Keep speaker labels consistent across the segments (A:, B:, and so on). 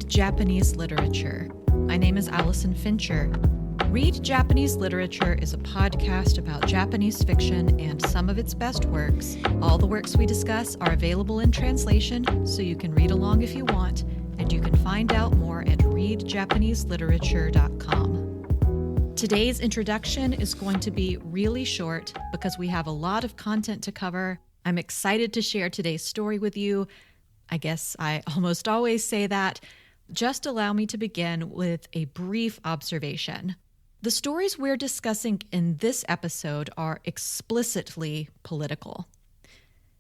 A: Read Japanese Literature. My name is Allison Fincher. Read Japanese Literature is a podcast about Japanese fiction and some of its best works. All the works we discuss are available in translation, so you can read along if you want, and you can find out more at readjapaneseliterature.com. Today's introduction is going to be really short because we have a lot of content to cover. I'm excited to share today's story with you. I guess I almost always say that. Just allow me to begin with a brief observation. The stories we're discussing in this episode are explicitly political.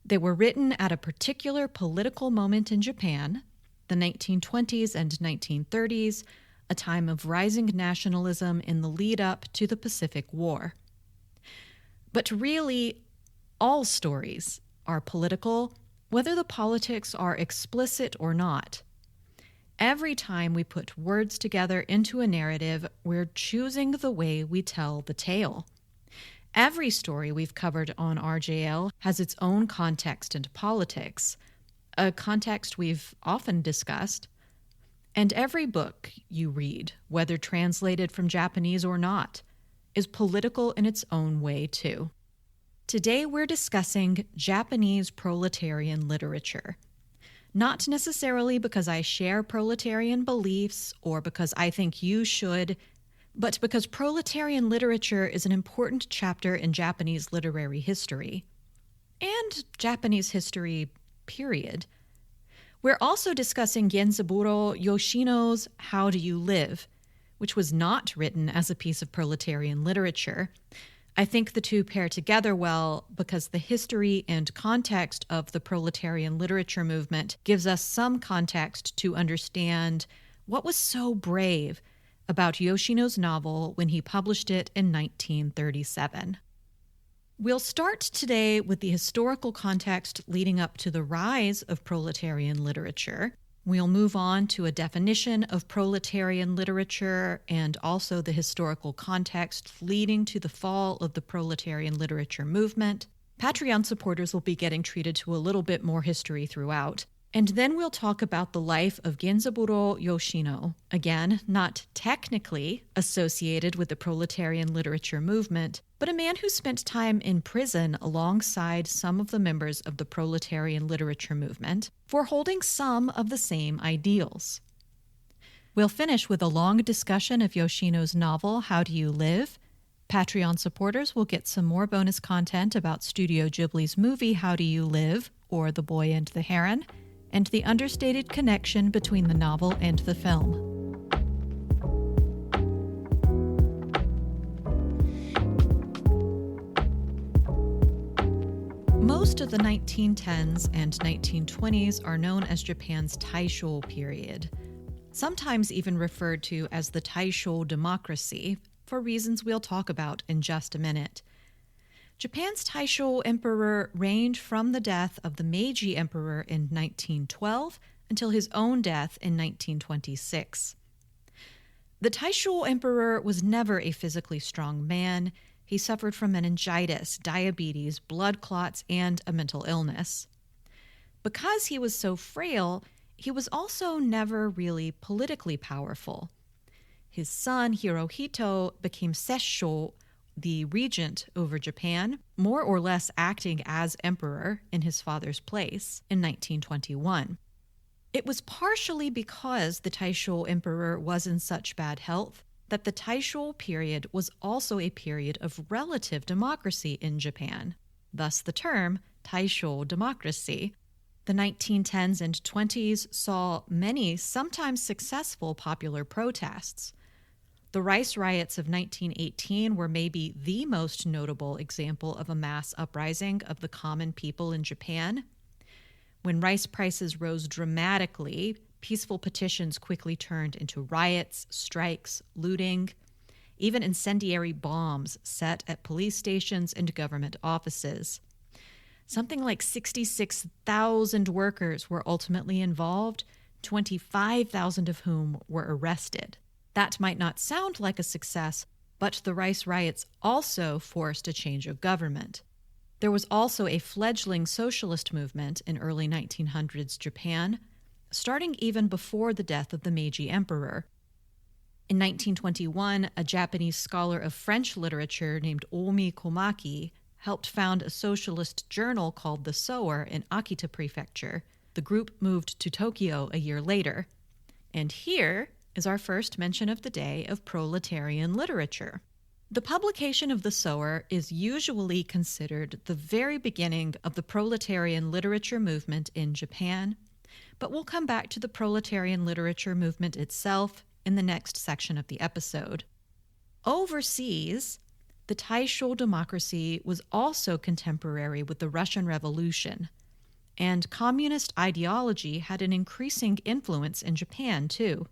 A: They were written at a particular political moment in Japan, the 1920s and 1930s, a time of rising nationalism in the lead up to the Pacific War. But really, all stories are political, whether the politics are explicit or not. Every time we put words together into a narrative, we're choosing the way we tell the tale. Every story we've covered on RJL has its own context and politics, a context we've often discussed. And every book you read, whether translated from Japanese or not, is political in its own way too. Today we're discussing Japanese proletarian literature. Not necessarily because I share proletarian beliefs or because I think you should, but because proletarian literature is an important chapter in Japanese literary history. And Japanese history, period. We're also discussing Genzaburo Yoshino's How Do You Live, which was not written as a piece of proletarian literature. I think the two pair together well because the history and context of the proletarian literature movement gives us some context to understand what was so brave about Yoshino's novel when he published it in 1937. We'll start today with the historical context leading up to the rise of proletarian literature. We'll move on to a definition of proletarian literature and also the historical context leading to the fall of the proletarian literature movement. Patreon supporters will be getting treated to a little bit more history throughout. And then we'll talk about the life of Genzaburo Yoshino, again, not technically associated with the proletarian literature movement, but a man who spent time in prison alongside some of the members of the proletarian literature movement for holding some of the same ideals. We'll finish with a long discussion of Yoshino's novel, How Do You Live? Patreon supporters will get some more bonus content about Studio Ghibli's movie, How Do You Live? Or The Boy and the Heron, and the understated connection between the novel and the film. Most of the 1910s and 1920s are known as Japan's Taisho period, sometimes even referred to as the Taisho democracy, for reasons we'll talk about in just a minute. Japan's Taisho emperor reigned from the death of the Meiji emperor in 1912 until his own death in 1926. The Taisho emperor was never a physically strong man. He suffered from meningitis, diabetes, blood clots, and a mental illness. Because he was so frail, he was also never really politically powerful. His son, Hirohito, became Sessho, the regent over Japan, more or less acting as emperor in his father's place in 1921. It was partially because the Taisho emperor was in such bad health that the Taisho period was also a period of relative democracy in Japan, thus the term Taisho democracy. The 1910s and 20s saw many, sometimes successful, popular protests. The rice riots of 1918 were maybe the most notable example of a mass uprising of the common people in Japan. When rice prices rose dramatically, peaceful petitions quickly turned into riots, strikes, looting, even incendiary bombs set at police stations and government offices. Something like 66,000 workers were ultimately involved, 25,000 of whom were arrested. That might not sound like a success, but the rice riots also forced a change of government. There was also a fledgling socialist movement in early 1900s Japan. starting even before the death of the Meiji Emperor. In 1921, a Japanese scholar of French literature named Omi Komaki helped found a socialist journal called The Sower in Akita Prefecture. The group moved to Tokyo a year later. And here is our first mention of the day of proletarian literature. The publication of The Sower is usually considered the very beginning of the proletarian literature movement in Japan, but we'll come back to the proletarian literature movement itself in the next section of the episode. Overseas, the Taisho democracy was also contemporary with the Russian Revolution, and communist ideology had an increasing influence in Japan, too.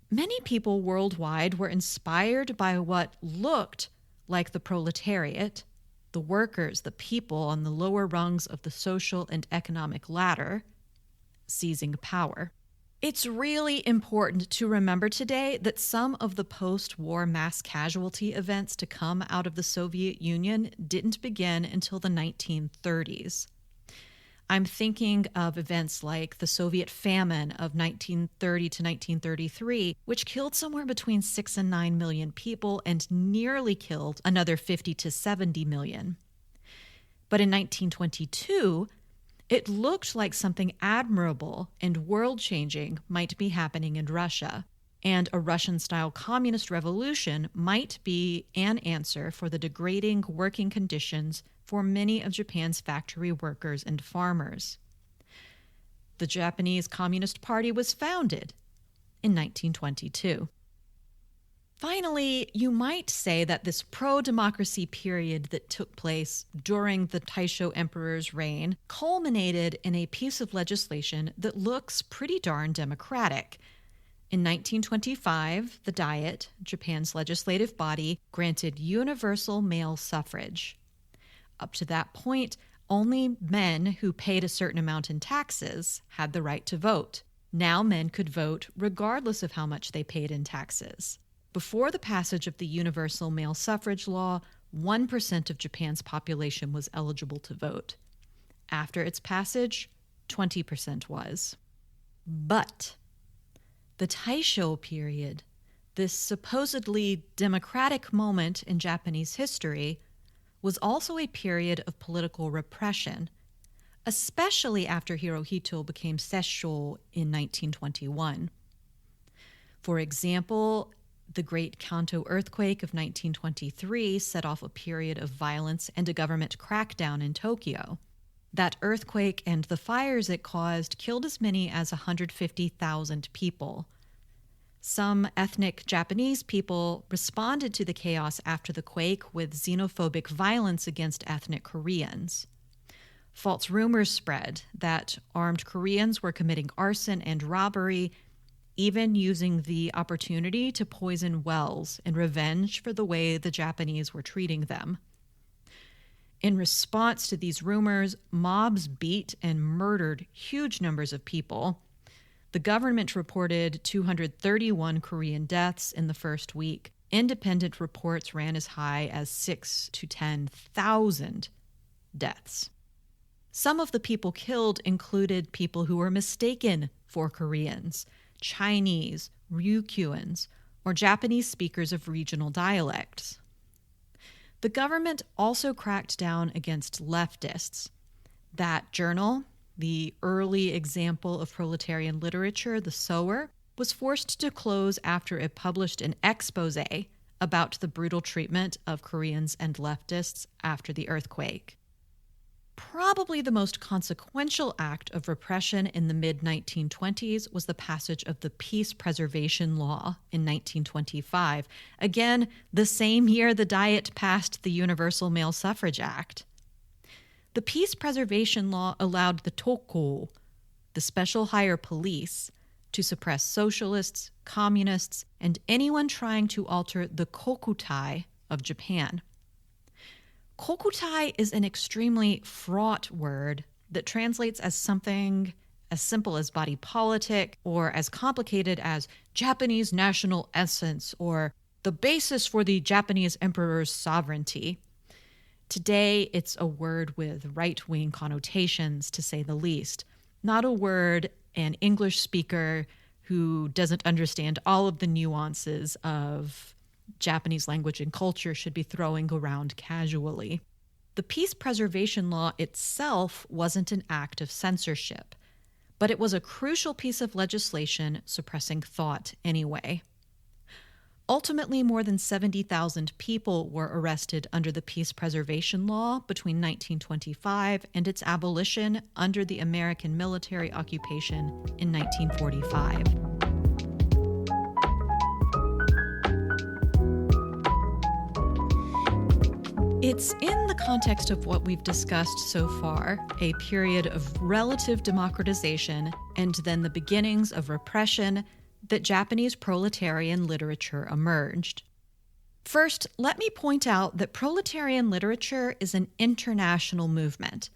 A: Many people worldwide were inspired by what looked like the proletariat, the workers, the people on the lower rungs of the social and economic ladder, seizing power. It's really important to remember today that some of the post-war mass casualty events to come out of the Soviet Union didn't begin until the 1930s. I'm thinking of events like the Soviet famine of 1930 to 1933, which killed somewhere between 6 and 9 million people and nearly killed another 50 to 70 million. But in 1922, it looked like something admirable and world-changing might be happening in Russia, and a Russian-style communist revolution might be an answer for the degrading working conditions for many of Japan's factory workers and farmers. The Japanese Communist Party was founded in 1922. Finally, you might say that this pro-democracy period that took place during the Taisho Emperor's reign culminated in a piece of legislation that looks pretty darn democratic. In 1925, the Diet, Japan's legislative body, granted universal male suffrage. Up to that point, only men who paid a certain amount in taxes had the right to vote. Now men could vote regardless of how much they paid in taxes. Before the passage of the universal male suffrage law, 1% of Japan's population was eligible to vote. After its passage, 20% was. But the Taisho period, this supposedly democratic moment in Japanese history, was also a period of political repression, especially after Hirohito became Sessho in 1921. For example, the Great Kanto earthquake of 1923 set off a period of violence and a government crackdown in Tokyo. That earthquake and the fires it caused killed as many as 150,000 people. Some ethnic Japanese people responded to the chaos after the quake with xenophobic violence against ethnic Koreans. False rumors spread that armed Koreans were committing arson and robbery, even using the opportunity to poison wells in revenge for the way the Japanese were treating them. In response to these rumors, mobs beat and murdered huge numbers of people. The government reported 231 Korean deaths in the first week. Independent reports ran as high as 6,000 to 10,000 deaths. Some of the people killed included people who were mistaken for Koreans, Chinese, Ryukyuans, or Japanese speakers of regional dialects. The government also cracked down against leftists. That journal, the early example of proletarian literature, The Sower, was forced to close after it published an expose about the brutal treatment of Koreans and leftists after the earthquake. Probably the most consequential act of repression in the mid-1920s was the passage of the Peace Preservation Law in 1925. Again, the same year the Diet passed the Universal Male Suffrage Act. The Peace Preservation Law allowed the Toko, the special hire police, to suppress socialists, communists, and anyone trying to alter the kokutai of Japan. Kokutai is an extremely fraught word that translates as something as simple as body politic or as complicated as Japanese national essence or the basis for the Japanese emperor's sovereignty. Today, it's a word with right-wing connotations, to say the least, not a word an English speaker who doesn't understand all of the nuances of Japanese language and culture should be throwing around casually. The peace preservation law itself wasn't an act of censorship, but it was a crucial piece of legislation suppressing thought anyway. Ultimately, more than 70,000 people were arrested under the peace preservation law between 1925 and its abolition under the American military occupation in 1945. It's in the context of what we've discussed so far, a period of relative democratization and then the beginnings of repression, that Japanese proletarian literature emerged. First, let me point out that proletarian literature is an international movement.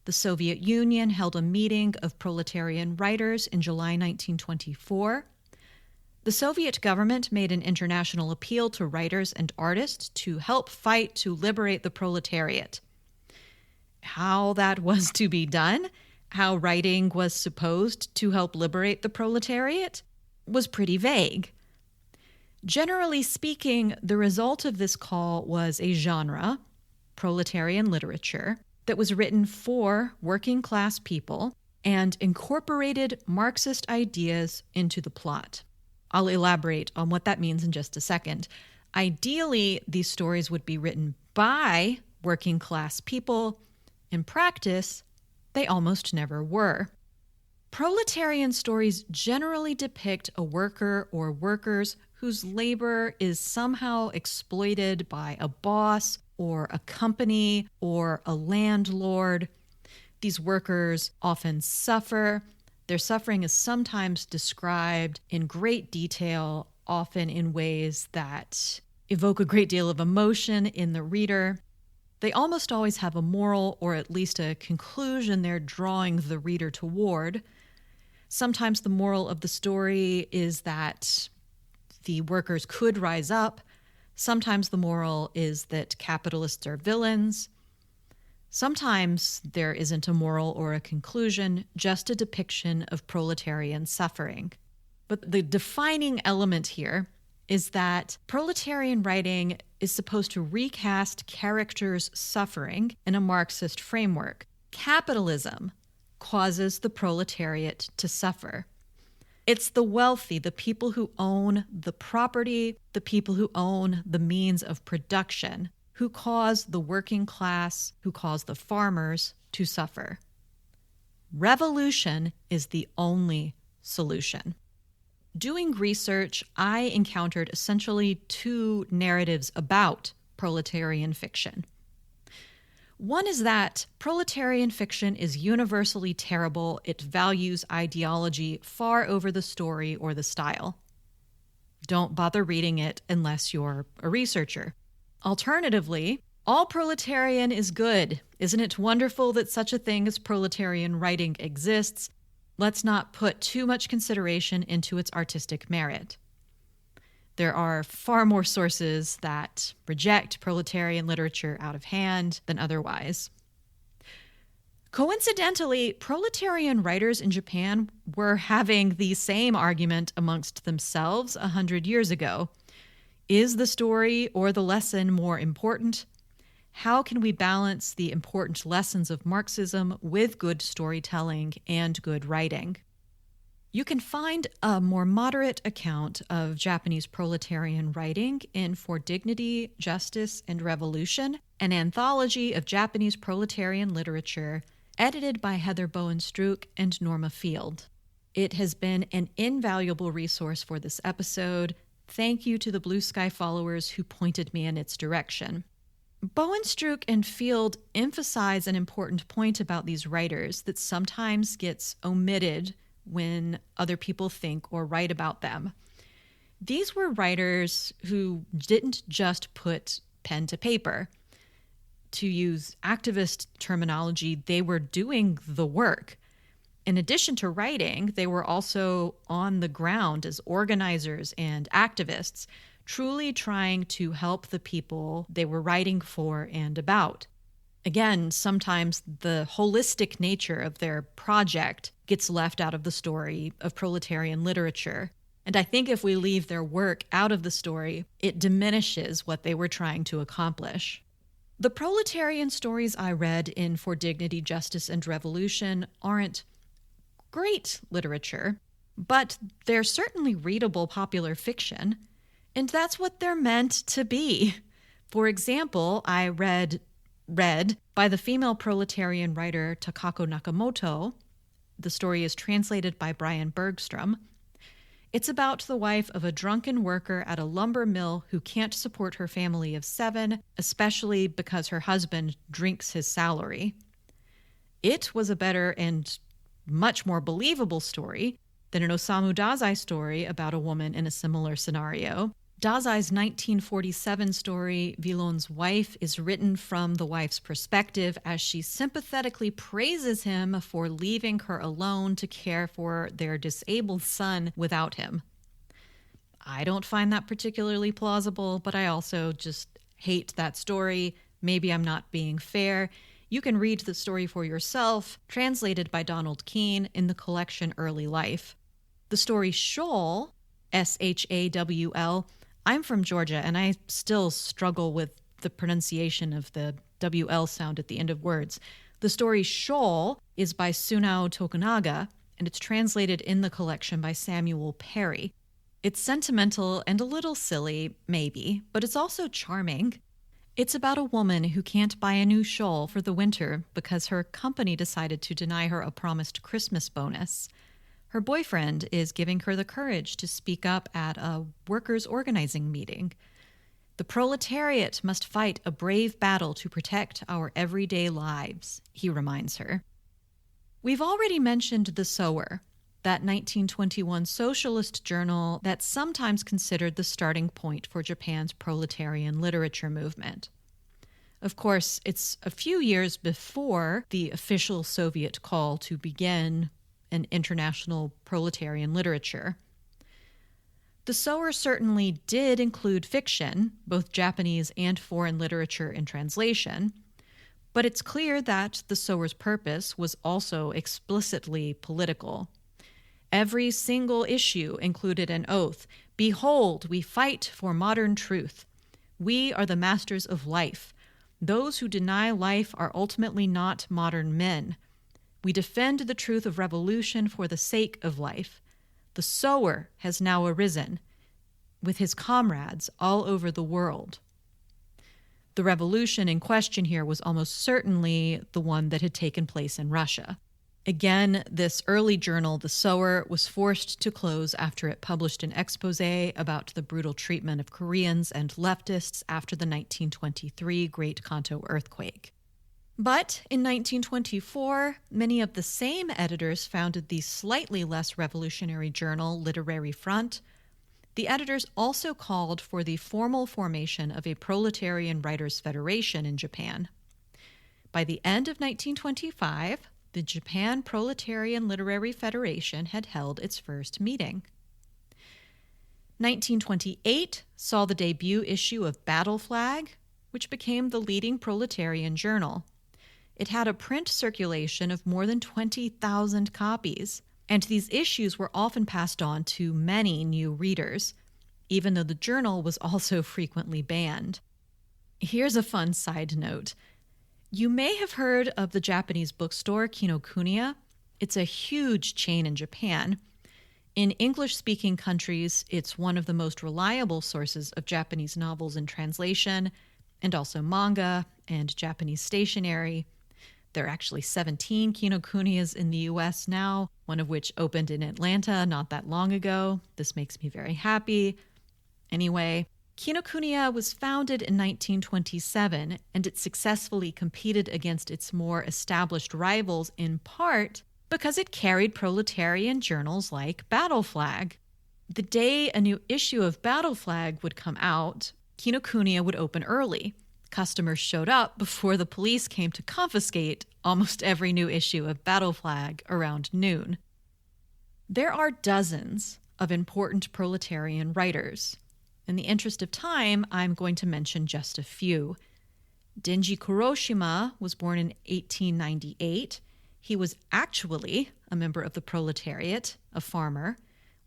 A: The Soviet Union held a meeting of proletarian writers in July 1924. The Soviet government made an international appeal to writers and artists to help fight to liberate the proletariat. How that was to be done, how writing was supposed to help liberate the proletariat, was pretty vague. Generally speaking, the result of this call was a genre, proletarian literature, that was written for working class people and incorporated Marxist ideas into the plot. I'll elaborate on what that means in just a second. Ideally, these stories would be written by working class people. In practice, they almost never were. Proletarian stories generally depict a worker or workers whose labor is somehow exploited by a boss or a company or a landlord. These workers often suffer. Their suffering is sometimes described in great detail, often in ways that evoke a great deal of emotion in the reader. They almost always have a moral or at least a conclusion they're drawing the reader toward. Sometimes the moral of the story is that the workers could rise up. Sometimes the moral is that capitalists are villains. Sometimes there isn't a moral or a conclusion, just a depiction of proletarian suffering. But the defining element here is that proletarian writing is supposed to recast characters' suffering in a Marxist framework. Capitalism causes the proletariat to suffer. It's the wealthy, the people who own the property, the people who own the means of production, who cause the working class, who cause the farmers to suffer. Revolution is the only solution. Doing research, I encountered essentially two narratives about proletarian fiction. One is that proletarian fiction is universally terrible. It values ideology far over the story or the style. Don't bother reading it unless you're a researcher. Alternatively, all proletarian is good. Isn't it wonderful that such a thing as proletarian writing exists? Let's not put too much consideration into its artistic merit. There are far more sources that reject proletarian literature out of hand than otherwise. Coincidentally, proletarian writers in Japan were having the same argument amongst themselves 100 years ago. Is the story or the lesson more important? How can we balance the important lessons of Marxism with good storytelling and good writing? You can find a more moderate account of Japanese proletarian writing in For Dignity, Justice, and Revolution, an anthology of Japanese proletarian literature edited by Heather Bowen-Struck and Norma Field. It has been an invaluable resource for this episode. Thank you to the Blue Sky followers who pointed me in its direction. Bowen-Struck and Field emphasize an important point about these writers that sometimes gets omitted when other people think or write about them. These were writers who didn't just put pen to paper. To use activist terminology, they were doing the work. In addition to writing, they were also on the ground as organizers and activists, truly trying to help the people they were writing for and about. Again, sometimes the holistic nature of their project gets left out of the story of proletarian literature. And I think if we leave their work out of the story, it diminishes what they were trying to accomplish. The proletarian stories I read in For Dignity, Justice, and Revolution aren't great literature, but they're certainly readable popular fiction, and that's what they're meant to be. For example, I read by the female proletarian writer Takako Nakamoto. The story is translated by Brian Bergstrom. It's about the wife of a drunken worker at a lumber mill who can't support her family of 7, especially because her husband drinks his salary. It was a better and much more believable story than an Osamu Dazai story about a woman in a similar scenario. Dazai's 1947 story, Villon's Wife, is written from the wife's perspective as she sympathetically praises him for leaving her alone to care for their disabled son without him. I don't find that particularly plausible, but I also just hate that story. Maybe I'm not being fair. You can read the story for yourself, translated by Donald Keene in the collection Early Life. The story Shoal, Shawl, I'm from Georgia, and I still struggle with the pronunciation of the WL sound at the end of words. The story Shoal is by Sunao Tokunaga, and it's translated in the collection by Samuel Perry. It's sentimental and a little silly, maybe, but it's also charming. It's about a woman who can't buy a new shawl for the winter because her company decided to deny her a promised Christmas bonus. Her boyfriend is giving her the courage to speak up at a workers' organizing meeting. The proletariat must fight a brave battle to protect our everyday lives, he reminds her. We've already mentioned The Sower, that 1921 socialist journal that's sometimes considered the starting point for Japan's proletarian literature movement. Of course, it's a few years before the official Soviet call to begin an international proletarian literature. The Sower certainly did include fiction, both Japanese and foreign literature in translation, but it's clear that The Sower's purpose was also explicitly political. Every single issue included an oath. Behold, we fight for modern truth. We are the masters of life. Those who deny life are ultimately not modern men. We defend the truth of revolution for the sake of life. The sower has now arisen, with his comrades all over the world. The revolution in question here was almost certainly the one that had taken place in Russia. Again, this early journal, The Sower, was forced to close after it published an exposé about the brutal treatment of Koreans and leftists after the 1923 Great Kanto earthquake. But in 1924, many of the same editors founded the slightly less revolutionary journal Literary Front. The editors also called for the formal formation of a proletarian writers' federation in Japan. By the end of 1925, the Japan Proletarian Literary Federation had held its first meeting. 1928 saw the debut issue of Battle Flag, which became the leading proletarian journal. It had a print circulation of more than 20,000 copies, and these issues were often passed on to many new readers, even though the journal was also frequently banned. Here's a fun side note. You may have heard of the Japanese bookstore Kinokuniya. It's a huge chain in Japan. In English-speaking countries, it's one of the most reliable sources of Japanese novels in translation, and also manga and Japanese stationery. There are actually 17 Kinokuniyas in the U.S. now, one of which opened in Atlanta not that long ago. This makes me very happy. Anyway, Kinokuniya was founded in 1927, and it successfully competed against its more established rivals in part because it carried proletarian journals like Battle Flag. The day a new issue of Battle Flag would come out, Kinokuniya would open early. Customers showed up before the police came to confiscate almost every new issue of Battle Flag around noon. There are dozens of important proletarian writers. In the interest of time, I'm going to mention just a few. Denji Kuroshima was born in 1898. He was actually a member of the proletariat, a farmer,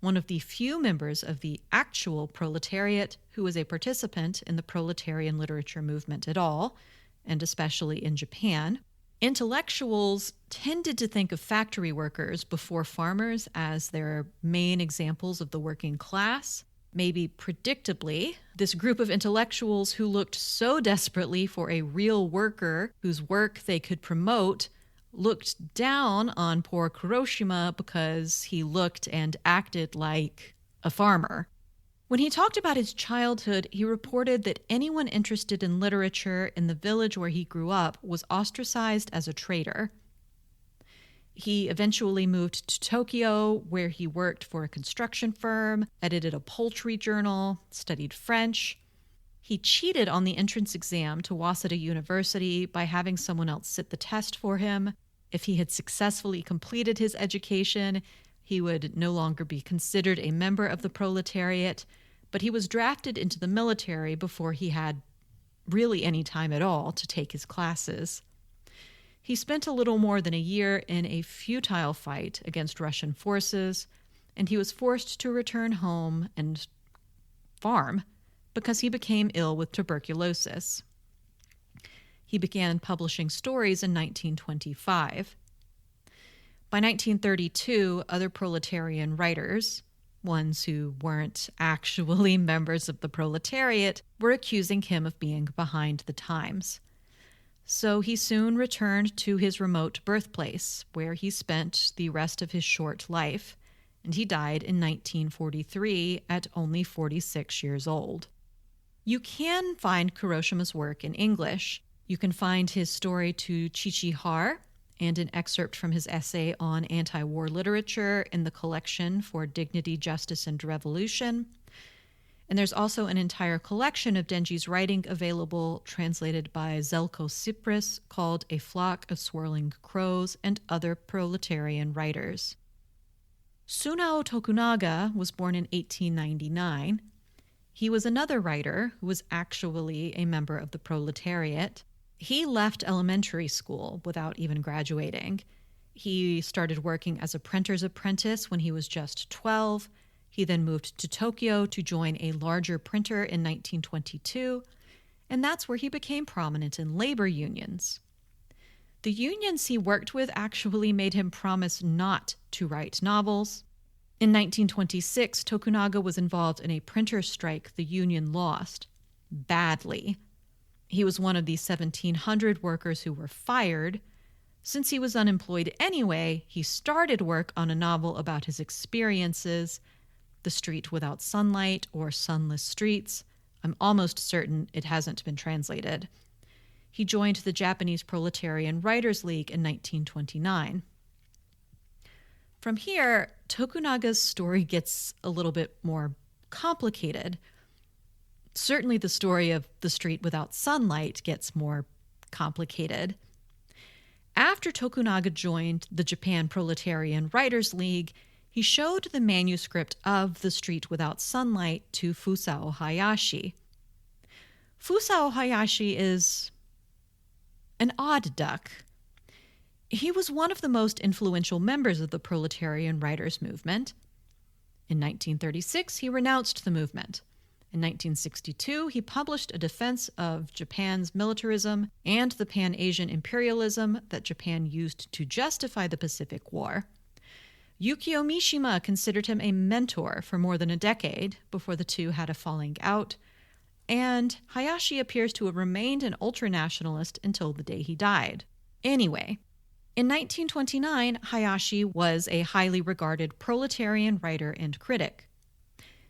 A: one of the few members of the actual proletariat who was a participant in the proletarian literature movement at all, and especially in Japan. Intellectuals tended to think of factory workers before farmers as their main examples of the working class. Maybe predictably, this group of intellectuals who looked so desperately for a real worker whose work they could promote looked down on poor Kuroshima because he looked and acted like a farmer. When he talked about his childhood, he reported that anyone interested in literature in the village where he grew up was ostracized as a traitor. He eventually moved to Tokyo, where he worked for a construction firm, edited a poultry journal, studied French. He cheated on the entrance exam to Waseda University by having someone else sit the test for him. If he had successfully completed his education, he would no longer be considered a member of the proletariat, but he was drafted into the military before he had really any time at all to take his classes. He spent a little more than a year in a futile fight against Russian forces, and he was forced to return home and farm because he became ill with tuberculosis. He began publishing stories in 1925. By 1932, other proletarian writers, ones who weren't actually members of the proletariat, were accusing him of being behind the times. So he soon returned to his remote birthplace, where he spent the rest of his short life, and he died in 1943 at only 46 years old. You can find Kuroshima's work in English. You can find his story to Chichihar and an excerpt from his essay on anti-war literature in the collection for Dignity, Justice, and Revolution. And there's also an entire collection of Denji's writing available, translated by Zelko Cyprus, called A Flock of Swirling Crows and Other Proletarian Writers. Sunao Tokunaga was born in 1899. He was another writer who was actually a member of the proletariat. He left elementary school without even graduating. He started working as a printer's apprentice when he was just 12. He then moved to Tokyo to join a larger printer in 1922, and that's where he became prominent in labor unions. The unions he worked with actually made him promise not to write novels. In 1926, Tokunaga was involved in a printer strike the union lost badly. He was one of the 1,700 workers who were fired. Since he was unemployed anyway, he started work on a novel about his experiences, The Street Without Sunlight or Sunless Streets. I'm almost certain it hasn't been translated. He joined the Japanese Proletarian Writers League in 1929. From here, Tokunaga's story gets a little bit more complicated. Certainly the story of The Street Without Sunlight gets more complicated. After Tokunaga joined the Japan Proletarian Writers League, he showed the manuscript of The Street Without Sunlight to Fusao Hayashi. Fusao Hayashi is an odd duck. He was one of the most influential members of the proletarian writers' movement. In 1936, he renounced the movement. In 1962, he published a defense of Japan's militarism and the Pan-Asian imperialism that Japan used to justify the Pacific War. Yukio Mishima considered him a mentor for more than a decade before the two had a falling out, and Hayashi appears to have remained an ultranationalist until the day he died. Anyway, in 1929, Hayashi was a highly regarded proletarian writer and critic.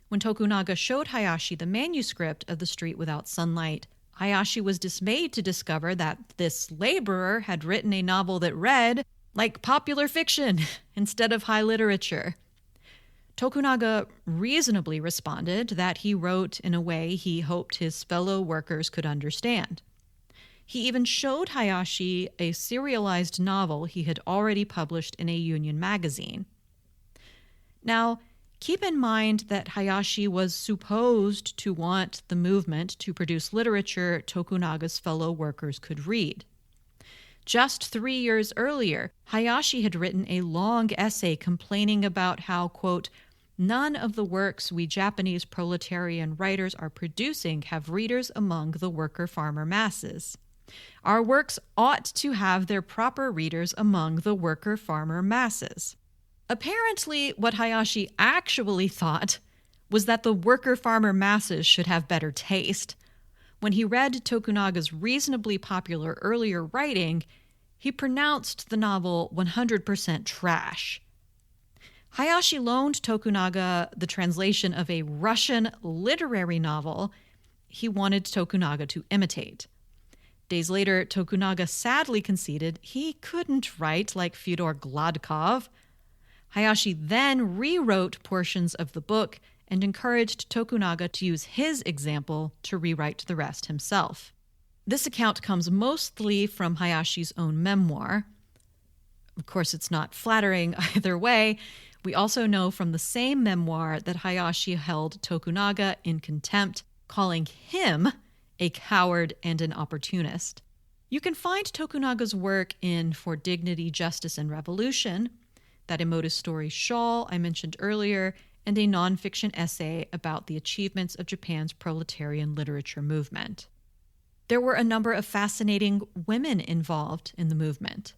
A: When Tokunaga showed Hayashi the manuscript of The Street Without Sunlight, Hayashi was dismayed to discover that this laborer had written a novel that read like popular fiction instead of high literature. Tokunaga reasonably responded that he wrote in a way he hoped his fellow workers could understand. He even showed Hayashi a serialized novel he had already published in a union magazine. Now, Keep in mind that Hayashi was supposed to want the movement to produce literature Tokunaga's fellow workers could read. Just 3 years earlier, Hayashi had written a long essay complaining about how, quote, none of the works we Japanese proletarian writers are producing have readers among the worker-farmer masses. Our works ought to have their proper readers among the worker-farmer masses. Apparently, what Hayashi actually thought was that the worker-farmer masses should have better taste. When he read Tokunaga's reasonably popular earlier writing, he pronounced the novel 100% trash. Hayashi loaned Tokunaga the translation of a Russian literary novel he wanted Tokunaga to imitate. Days later, Tokunaga sadly conceded he couldn't write like Fyodor Gladkov. Hayashi then rewrote portions of the book and encouraged Tokunaga to use his example to rewrite the rest himself. This account comes mostly from Hayashi's own memoir. Of course, it's not flattering either way. We also know from the same memoir that Hayashi held Tokunaga in contempt, calling him a coward and an opportunist. You can find Tokunaga's work in For Dignity, Justice, and Revolution, that Emoto's story Shawl I mentioned earlier, and a nonfiction essay about the achievements of Japan's proletarian literature movement. There were a number of fascinating women involved in the movement.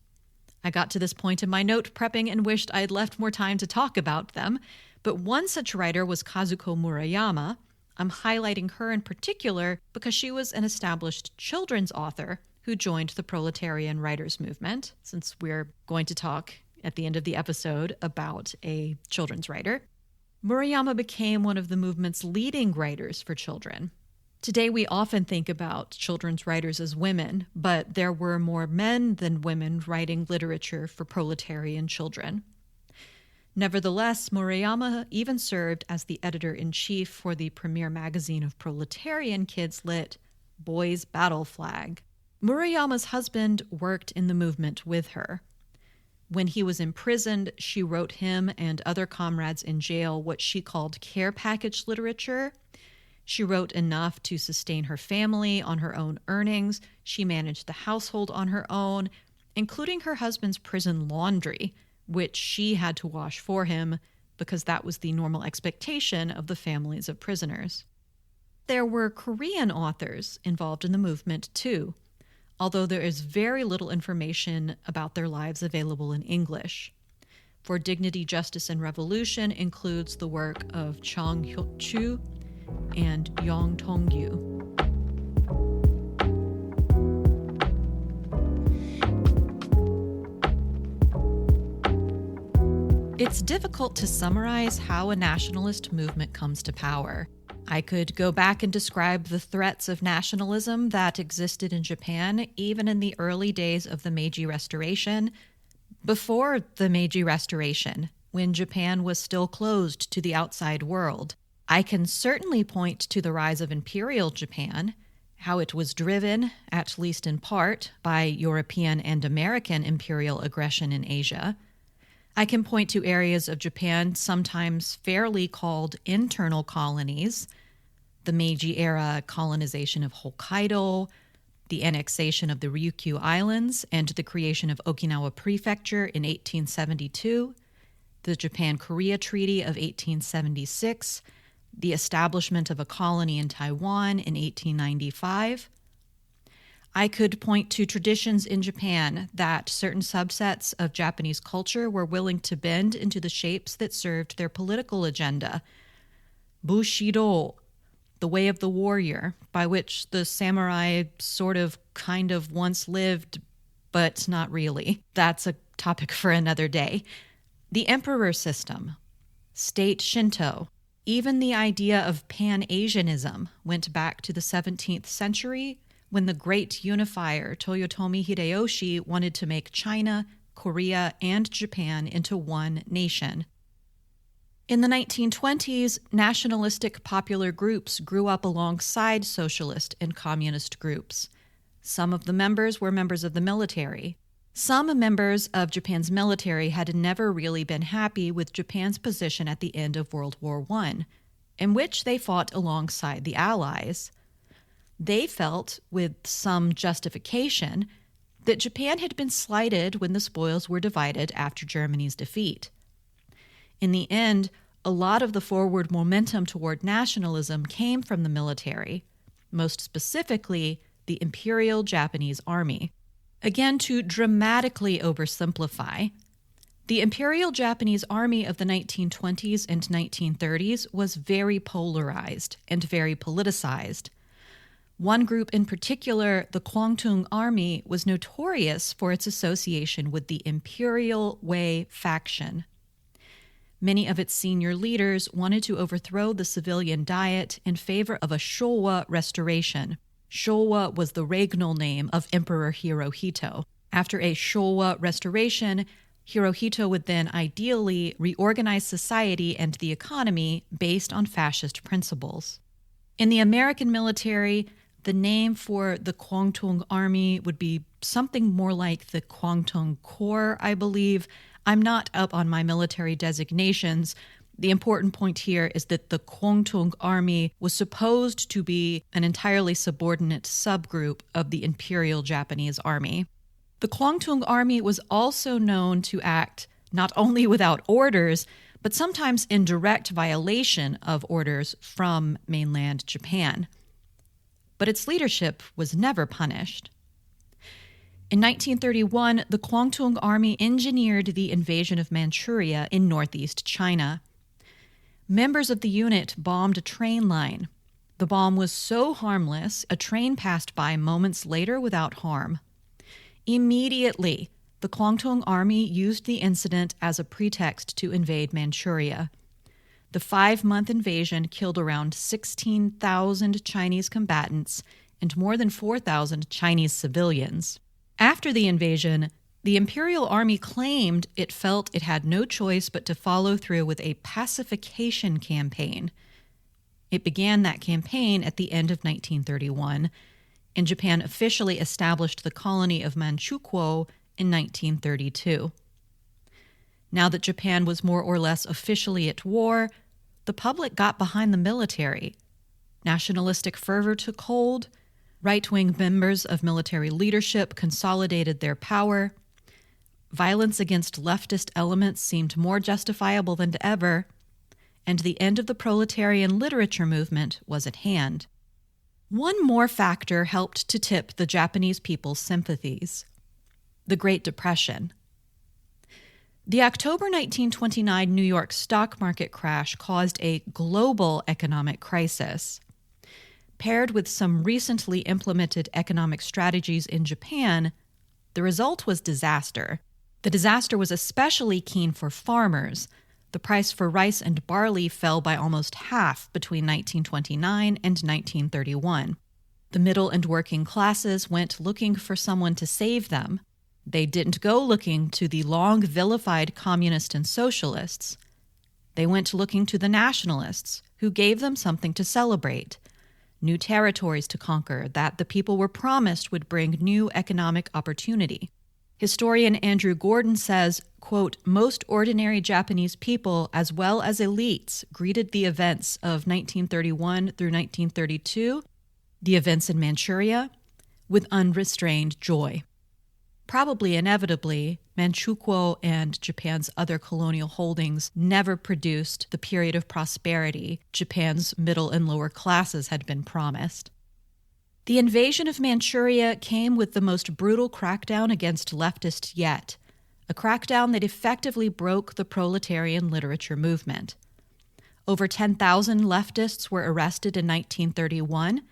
A: I got to this point in my note prepping and wished I had left more time to talk about them, but one such writer was Kazuko Murayama. I'm highlighting her in particular because she was an established children's author who joined the proletarian writers movement, since we're going to talk at the end of the episode about a children's writer. Murayama became one of the movement's leading writers for children. Today, we often think about children's writers as women, but there were more men than women writing literature for proletarian children. Nevertheless, Murayama even served as the editor-in-chief for the premier magazine of proletarian kids lit, Boys Battle Flag. Murayama's husband worked in the movement with her. When he was imprisoned, she wrote him and other comrades in jail what she called care package literature. She wrote enough to sustain her family on her own earnings. She managed the household on her own, including her husband's prison laundry, which she had to wash for him because that was the normal expectation of the families of prisoners. There were Korean authors involved in the movement too, although there is very little information about their lives available in English. For Dignity, Justice, and Revolution includes the work of Chang Hyuk-chu and Yong Tong-gyu. It's difficult to summarize how a nationalist movement comes to power. I could go back and describe the threats of nationalism that existed in Japan even in the early days of the Meiji Restoration, before the Meiji Restoration, when Japan was still closed to the outside world. I can certainly point to the rise of Imperial Japan, how it was driven, at least in part, by European and American imperial aggression in Asia. I can point to areas of Japan sometimes fairly called internal colonies, the Meiji-era colonization of Hokkaido, the annexation of the Ryukyu Islands, and the creation of Okinawa Prefecture in 1872, the Japan-Korea Treaty of 1876, the establishment of a colony in Taiwan in 1895. I could point to traditions in Japan that certain subsets of Japanese culture were willing to bend into the shapes that served their political agenda. Bushido, the way of the warrior, by which the samurai kind of once lived, but not really. That's a topic for another day. The emperor system, state Shinto, even the idea of Pan-Asianism went back to the 17th century when the great unifier Toyotomi Hideyoshi wanted to make China, Korea, and Japan into one nation. In the 1920s, nationalistic popular groups grew up alongside socialist and communist groups. Some of the members were members of the military. Some members of Japan's military had never really been happy with Japan's position at the end of World War I, in which they fought alongside the Allies. They felt, with some justification, that Japan had been slighted when the spoils were divided after Germany's defeat. In the end, a lot of the forward momentum toward nationalism came from the military, most specifically the Imperial Japanese Army. Again, to dramatically oversimplify, the Imperial Japanese Army of the 1920s and 1930s was very polarized and very politicized. One group in particular, the Kwantung Army, was notorious for its association with the Imperial Way faction. Many of its senior leaders wanted to overthrow the civilian diet in favor of a Showa restoration. Showa was the regnal name of Emperor Hirohito. After a Showa restoration, Hirohito would then ideally reorganize society and the economy based on fascist principles. In the American military, the name for the Kwantung Army would be something more like the Kwantung Corps, I believe. I'm not up on my military designations. The important point here is that the Kwantung Army was supposed to be an entirely subordinate subgroup of the Imperial Japanese Army. The Kwantung Army was also known to act not only without orders, but sometimes in direct violation of orders from mainland Japan. But its leadership was never punished. In 1931, the Kwantung Army engineered the invasion of Manchuria in northeast China. Members of the unit bombed a train line. The bomb was so harmless, a train passed by moments later without harm. Immediately, the Kwantung Army used the incident as a pretext to invade Manchuria. The 5-month invasion killed around 16,000 Chinese combatants and more than 4,000 Chinese civilians. After the invasion, the Imperial Army claimed it felt it had no choice but to follow through with a pacification campaign. It began that campaign at the end of 1931, and Japan officially established the colony of Manchukuo in 1932. Now that Japan was more or less officially at war, the public got behind the military. Nationalistic fervor took hold. Right-wing members of military leadership consolidated their power. Violence against leftist elements seemed more justifiable than ever, and the end of the proletarian literature movement was at hand. One more factor helped to tip the Japanese people's sympathies: the Great Depression. The October 1929 New York stock market crash caused a global economic crisis. Paired with some recently implemented economic strategies in Japan, the result was disaster. The disaster was especially keen for farmers. The price for rice and barley fell by almost half between 1929 and 1931. The middle and working classes went looking for someone to save them. They didn't go looking to the long vilified communists and socialists. They went looking to the nationalists, who gave them something to celebrate, new territories to conquer that the people were promised would bring new economic opportunity. Historian Andrew Gordon says, quote, "Most ordinary Japanese people, as well as elites, greeted the events of 1931 through 1932, the events in Manchuria, with unrestrained joy." Probably inevitably, Manchukuo and Japan's other colonial holdings never produced the period of prosperity Japan's middle and lower classes had been promised. The invasion of Manchuria came with the most brutal crackdown against leftists yet, a crackdown that effectively broke the proletarian literature movement. Over 10,000 leftists were arrested in 1931,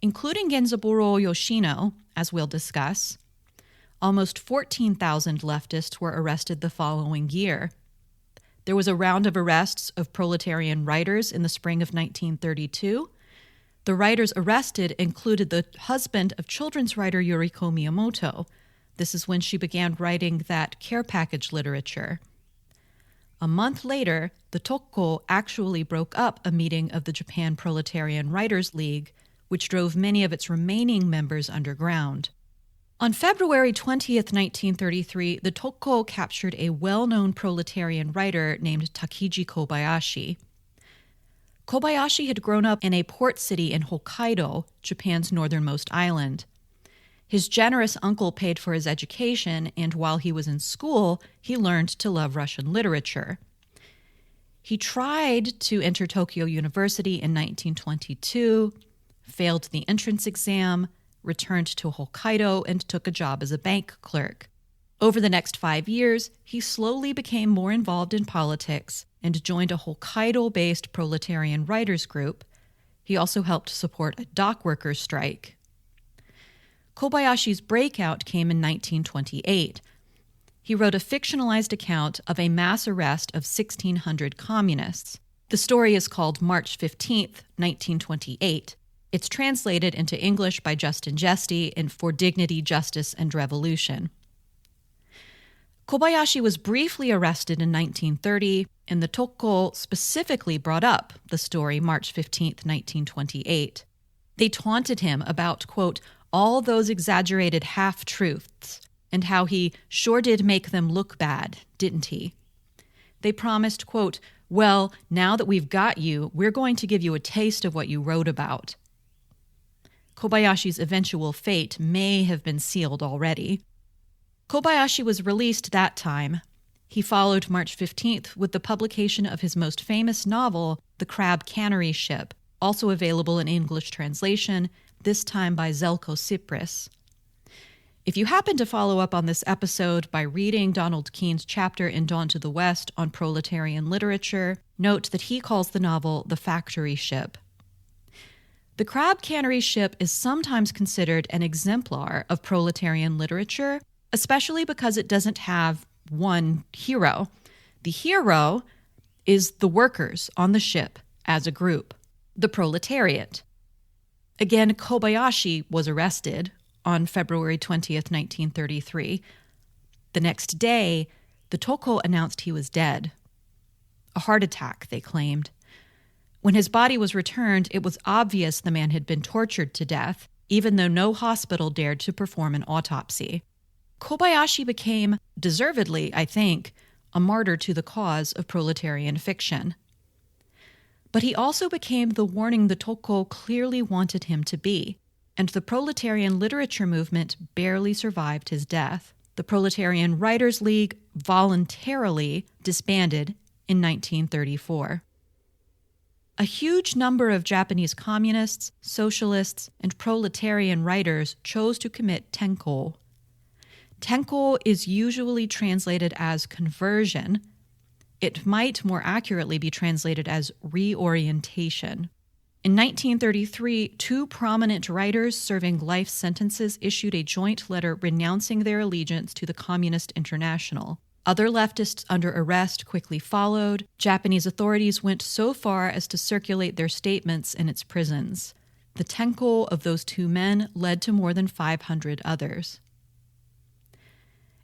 A: including Genzaburo Yoshino, as we'll discuss. Almost 14,000 leftists were arrested the following year. There was a round of arrests of proletarian writers in the spring of 1932. The writers arrested included the husband of children's writer Yuriko Miyamoto. This is when she began writing that care package literature. A month later, the Tokko actually broke up a meeting of the Japan Proletarian Writers League, which drove many of its remaining members underground. On February 20th, 1933, the Tokko captured a well-known proletarian writer named Takiji Kobayashi. Kobayashi had grown up in a port city in Hokkaido, Japan's northernmost island. His generous uncle paid for his education, and while he was in school, he learned to love Russian literature. He tried to enter Tokyo University in 1922, failed the entrance exam, returned to Hokkaido, and took a job as a bank clerk. Over the next 5 years, he slowly became more involved in politics and joined a Hokkaido-based proletarian writers group. He also helped support a dock workers' strike. Kobayashi's breakout came in 1928. He wrote a fictionalized account of a mass arrest of 1,600 communists. The story is called March 15th, 1928. It's translated into English by Justin Jesty in For Dignity, Justice, and Revolution. Kobayashi was briefly arrested in 1930, and the Tokko specifically brought up the story March 15th, 1928. They taunted him about, quote, all those exaggerated half-truths, and how he sure did make them look bad, didn't he? They promised, quote, well, now that we've got you, we're going to give you a taste of what you wrote about. Kobayashi's eventual fate may have been sealed already. Kobayashi was released that time. He followed March 15th with the publication of his most famous novel, The Crab Cannery Ship, also available in English translation, this time by Zelko Cypris. If you happen to follow up on this episode by reading Donald Keene's chapter in Dawn to the West on proletarian literature, note that he calls the novel The Factory Ship. The Crab Cannery Ship is sometimes considered an exemplar of proletarian literature, especially because it doesn't have one hero. The hero is the workers on the ship as a group, the proletariat. Again, Kobayashi was arrested on February 20th, 1933. The next day, the Tokko announced he was dead. A heart attack, they claimed. When his body was returned, it was obvious the man had been tortured to death, even though no hospital dared to perform an autopsy. Kobayashi became, deservedly, I think, a martyr to the cause of proletarian fiction. But he also became the warning the Tokko clearly wanted him to be, and the proletarian literature movement barely survived his death. The Proletarian Writers League voluntarily disbanded in 1934. A huge number of Japanese communists, socialists, and proletarian writers chose to commit tenko. Tenko is usually translated as conversion. It might more accurately be translated as reorientation. In 1933, two prominent writers serving life sentences issued a joint letter renouncing their allegiance to the Communist International. Other leftists under arrest quickly followed. Japanese authorities went so far as to circulate their statements in its prisons. The tenko of those two men led to more than 500 others.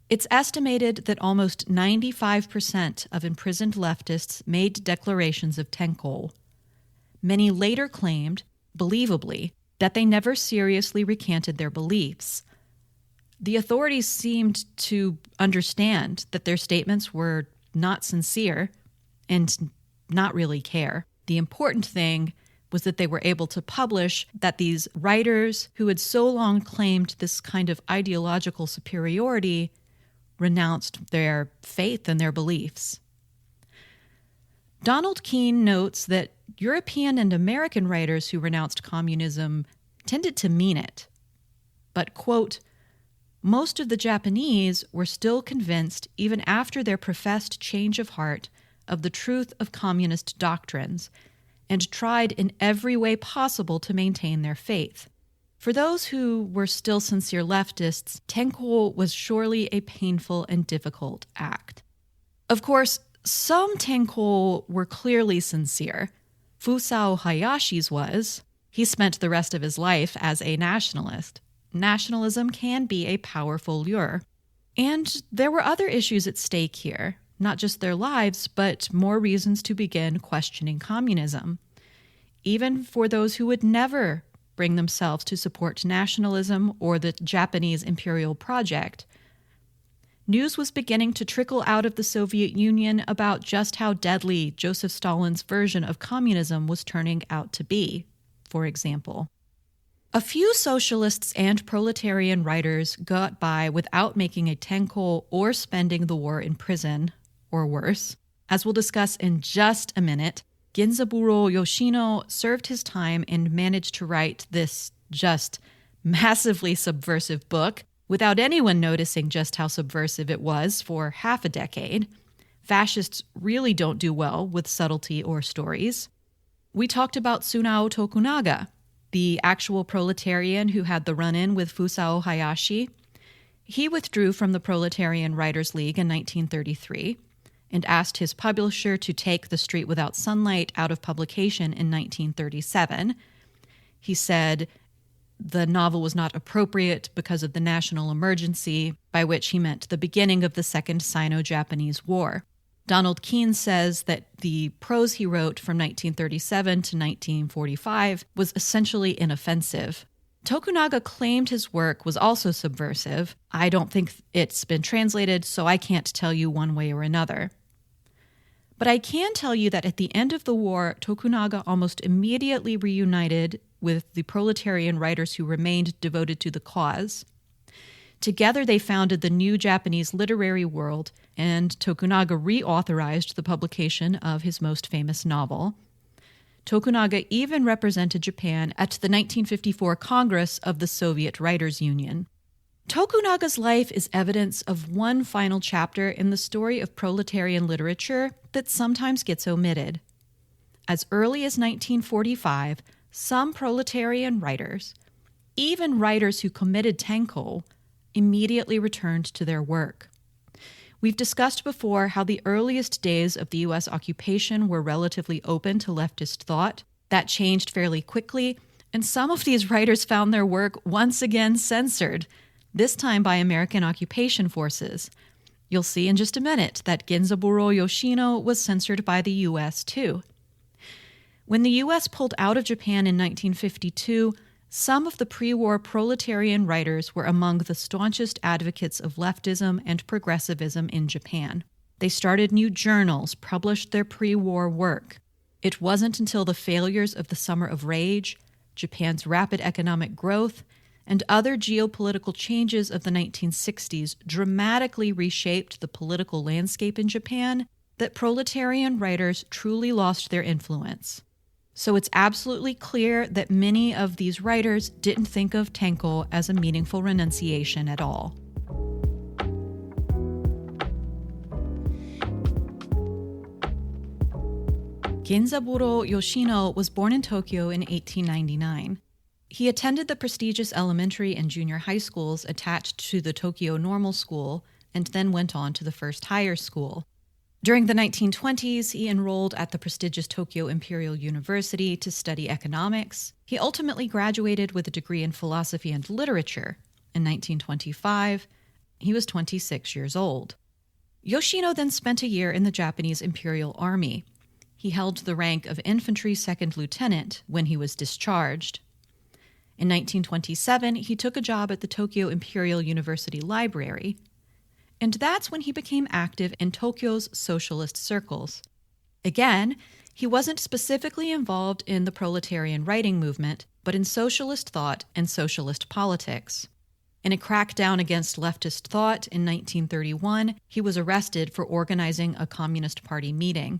A: It's estimated that almost 95% of imprisoned leftists made declarations of tenko. Many later claimed, believably, that they never seriously recanted their beliefs. The authorities seemed to understand that their statements were not sincere and not really care. The important thing was that they were able to publish that these writers who had so long claimed this kind of ideological superiority renounced their faith and their beliefs. Donald Keene notes that European and American writers who renounced communism tended to mean it. But, quote, most of the Japanese were still convinced, even after their professed change of heart, of the truth of communist doctrines, and tried in every way possible to maintain their faith. For those who were still sincere leftists, tenko was surely a painful and difficult act. Of course, some tenko were clearly sincere. Fusao Hayashi's was. He spent the rest of his life as a nationalist. Nationalism can be a powerful lure. And there were other issues at stake here, not just their lives, but more reasons to begin questioning communism. Even for those who would never bring themselves to support nationalism or the Japanese imperial project, news was beginning to trickle out of the Soviet Union about just how deadly Joseph Stalin's version of communism was turning out to be, for example. A few socialists and proletarian writers got by without making a tenko or spending the war in prison, or worse. As we'll discuss in just a minute, Genzaburo Yoshino served his time and managed to write this just massively subversive book without anyone noticing just how subversive it was for half a decade. Fascists really don't do well with subtlety or stories. We talked about Tsunao Tokunaga, the actual proletarian who had the run-in with Fusao Hayashi. He withdrew from the Proletarian Writers League in 1933 and asked his publisher to take The Street Without Sunlight out of publication in 1937. He said the novel was not appropriate because of the national emergency, by which he meant the beginning of the Second Sino-Japanese War. Donald Keene says that the prose he wrote from 1937 to 1945 was essentially inoffensive. Tokunaga claimed his work was also subversive. I don't think it's been translated, so I can't tell you one way or another. But I can tell you that at the end of the war, Tokunaga almost immediately reunited with the proletarian writers who remained devoted to the cause. Together, they founded the New Japanese Literary World, and Tokunaga reauthorized the publication of his most famous novel. Tokunaga even represented Japan at the 1954 Congress of the Soviet Writers' Union. Tokunaga's life is evidence of one final chapter in the story of proletarian literature that sometimes gets omitted. As early as 1945, some proletarian writers, even writers who committed tenko, immediately returned to their work. We've discussed before how the earliest days of the U.S. occupation were relatively open to leftist thought. That changed fairly quickly, and some of these writers found their work once again censored, this time by American occupation forces. You'll see in just a minute that Genzaburo Yoshino was censored by the U.S. too. When the U.S. pulled out of Japan in 1952, some of the pre-war proletarian writers were among the staunchest advocates of leftism and progressivism in Japan. They started new journals, published their pre-war work. It wasn't until the failures of the Summer of Rage, Japan's rapid economic growth, and other geopolitical changes of the 1960s dramatically reshaped the political landscape in Japan that proletarian writers truly lost their influence. So it's absolutely clear that many of these writers didn't think of tenko as a meaningful renunciation at all. Genzaburo Yoshino was born in Tokyo in 1899. He attended the prestigious elementary and junior high schools attached to the Tokyo Normal School and then went on to the first higher school. During the 1920s, he enrolled at the prestigious Tokyo Imperial University to study economics. He ultimately graduated with a degree in philosophy and literature. In 1925, he was 26 years old. Yoshino then spent a year in the Japanese Imperial Army. He held the rank of infantry second lieutenant when he was discharged. In 1927, he took a job at the Tokyo Imperial University Library, and that's when he became active in Tokyo's socialist circles. Again, he wasn't specifically involved in the proletarian writing movement, but in socialist thought and socialist politics. In a crackdown against leftist thought in 1931, he was arrested for organizing a Communist Party meeting.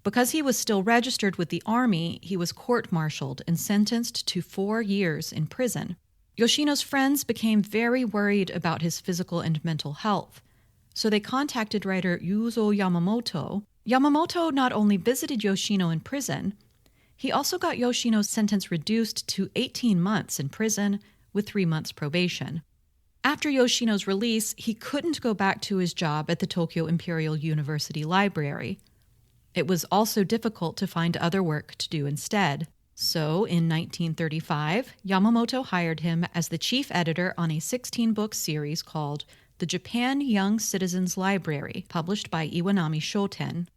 A: Because he was still registered with the army, he was court-martialed and sentenced to 4 years in prison. Yoshino's friends became very worried about his physical and mental health, so they contacted writer Yuzo Yamamoto. Yamamoto not only visited Yoshino in prison, he also got Yoshino's sentence reduced to 18 months in prison with 3 months probation. After Yoshino's release, he couldn't go back to his job at the Tokyo Imperial University Library. It was also difficult to find other work to do instead. So, in 1935, Yamamoto hired him as the chief editor on a 16-book series called The Japan Young Citizens Library, published by Iwanami Shoten.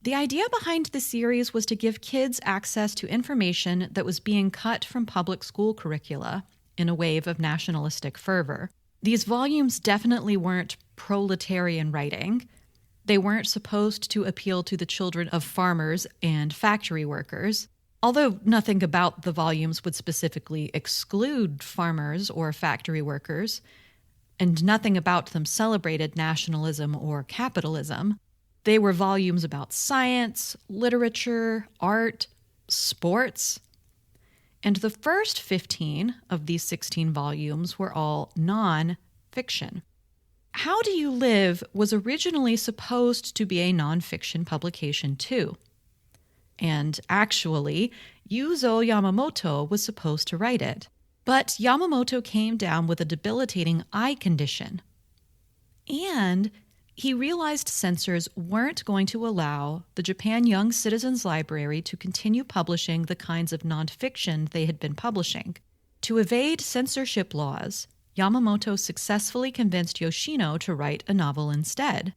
A: The idea behind the series was to give kids access to information that was being cut from public school curricula in a wave of nationalistic fervor. These volumes definitely weren't proletarian writing. They weren't supposed to appeal to the children of farmers and factory workers, although nothing about the volumes would specifically exclude farmers or factory workers, and nothing about them celebrated nationalism or capitalism. They were volumes about science, literature, art, sports. And the first 15 of these 16 volumes were all non-fiction. How Do You Live was originally supposed to be a non-fiction publication too. And actually, Yuzo Yamamoto was supposed to write it. But Yamamoto came down with a debilitating eye condition. And he realized censors weren't going to allow the Japan Young Citizens Library to continue publishing the kinds of nonfiction they had been publishing. To evade censorship laws, Yamamoto successfully convinced Yoshino to write a novel instead.